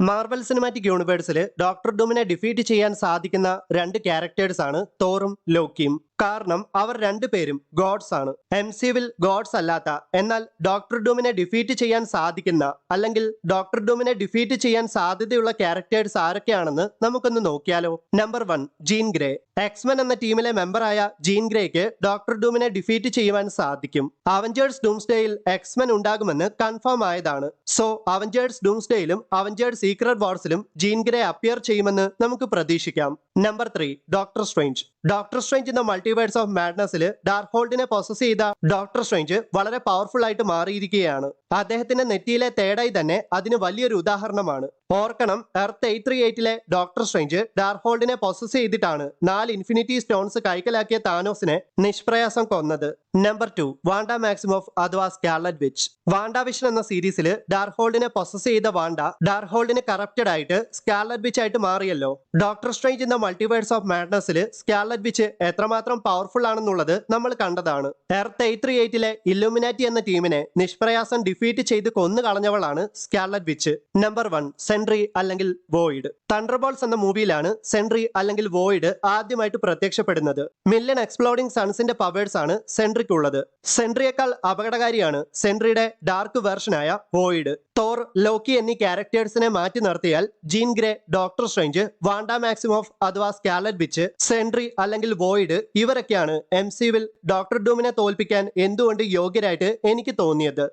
Marvel cinematic യൂണിവേഴ്സിൽ doctor ഡൂമിനെ defeat ചെയ്യാൻ സാധിക്കുന്ന രണ്ട് ക്യാരക്ടേഴ്സ് ആണ് തോറും ലോക്കിയും. കാരണം അവർ രണ്ടുപേരും ഗോഡ്സ് ആണ്. MCUവിൽ ഗോഡ്സ് അല്ലാത്ത എന്നാൽ ഡോക്ടർ ഡൂമിനെ ഡിഫീറ്റ് ചെയ്യാൻ സാധിക്കുന്ന അല്ലെങ്കിൽ ഡോക്ടർ ഡൂമിനെ ഡിഫീറ്റ് ചെയ്യാൻ സാധ്യതയുള്ള ക്യാരക്ടേഴ്സ് ആരൊക്കെയാണെന്ന് നമുക്കൊന്ന് നോക്കിയാലോ. Number 1, gene grey. എക്സ്മെൻ എന്ന ടീമിലെ മെമ്പറായ ജീൻ ഗ്രേക്ക് ഡോക്ടർ ഡൂമിനെ ഡിഫീറ്റ് ചെയ്യുവാൻ സാധിക്കും. അവഞ്ചേഴ്സ് ഡൂംസ്ഡേയിൽ എക്സ്മെൻ ഉണ്ടാകുമെന്ന് കൺഫേം ആയതാണ്. സോ അവഞ്ചേഴ്സ് ഡൂംസ്ഡേയിലും അവഞ്ചേഴ്സ് സീക്രട്ട് വാർസിലും ജീൻ ഗ്രേ അപ്പിയർ ചെയ്യുമെന്ന് നമുക്ക് പ്രതീക്ഷിക്കാം. Number 3, doctor strange. Doctor strange എന്ന മൾട്ടിവേഴ്സ് ഓഫ് മാഡ്നസിൽ ഡാർക്ക് ഹോൾഡിനെ പൊസസ് ചെയ്ത ഡോക്ടർ സ്ട്രേഞ്ച് വളരെ പവർഫുൾ ആയിട്ട് മാറിയിരിക്കുകയാണ്. അദ്ദേഹത്തിന്റെ നെറ്റിയിലെ തേടായി തന്നെ അതിന് വലിയൊരു ഉദാഹരണമാണ്. ഓർക്കണം, എർത്ത് 838ലെ ഡോക്ടർ സ്ട്രേഞ്ച് ഡാർക്ക് ഹോൾഡിനെ പൊസസ് ചെയ്തിട്ടാണ് 4 ഇൻഫിനിറ്റി സ്റ്റോൺസ് കൈക്കലാക്കിയ താനോസിനെ നിഷ്പ്രയാസം കൊന്നത്. നമ്പർ 2, വാണ്ട മാക്സിമോഫ് അഥവാ സ്കാർലറ്റ് വിച്ച്. വാണ്ട വിഷൻ എന്ന സീരീസിൽ ഡാർക്ക് ഹോൾഡിനെ പൊസസ് ചെയ്ത വാണ്ട ഡാർക്ക് ഹോൾഡിന് കറപ്റ്റഡ് ആയിട്ട് സ്കാർലറ്റ് വിച്ച് ആയിട്ട് മാറിയല്ലോ. ഡോക്ടർ സ്ട്രേഞ്ച് എന്ന മൾട്ടിവേഴ്സ് ഓഫ് മാഡ്നസിൽ സ്കാർലറ്റ് വിച്ച് എത്രമാത്രം പവർഫുൾ ആണെന്നുള്ളത് നമ്മൾ കണ്ടതാണ്. എർത്ത് 838ലെ ഇല്ലുമിനാറ്റി എന്ന ടീമിനെ നിഷ്പ്രയാസം ഡിഫീറ്റ് ചെയ്ത് കൊന്നു കളഞ്ഞവളാണ് സ്കാർലറ്റ് വിച്ച്. നമ്പർ 1, സെൻട്രി അല്ലെങ്കിൽ വോയിഡ്. തണ്ടർബോൾസ് എന്ന മൂവിയിലാണ് സെൻട്രി അല്ലെങ്കിൽ വോയിഡ് ആദ്യമായിട്ട് പ്രത്യക്ഷപ്പെടുന്നത്. മില്യൺ എക്സ്പ്ലോഡിംഗ് സൺസിന്റെ പവേഴ്സ് ആണ് സെൻട്രിക്കുള്ളത്. സെൻട്രിയേക്കാൾ അപകടകാരിയാണ് സെൻട്രിയുടെ ഡാർക്ക് വേർഷനായ വോയിഡ്. തോർ, ലോക്കി എന്നീ ക്യാരക്ടേഴ്സിനെ മാറ്റി നിർത്തിയാൽ ജീൻ ഗ്രേ, ഡോക്ടർ സ്ട്രേഞ്ച്, വാണ്ട മാക്സിമോഫ് അഥവാ സ്കാർലറ്റ് വിച്ച്, സെൻട്രി അല്ലെങ്കിൽ വോയിഡ് ഇവരൊക്കെയാണ് MCUവിൽ ഡോക്ടർ ഡൂമിനെ തോൽപ്പിക്കാൻ എന്തുകൊണ്ട് യോഗ്യരായിട്ട് എനിക്ക് തോന്നിയത്.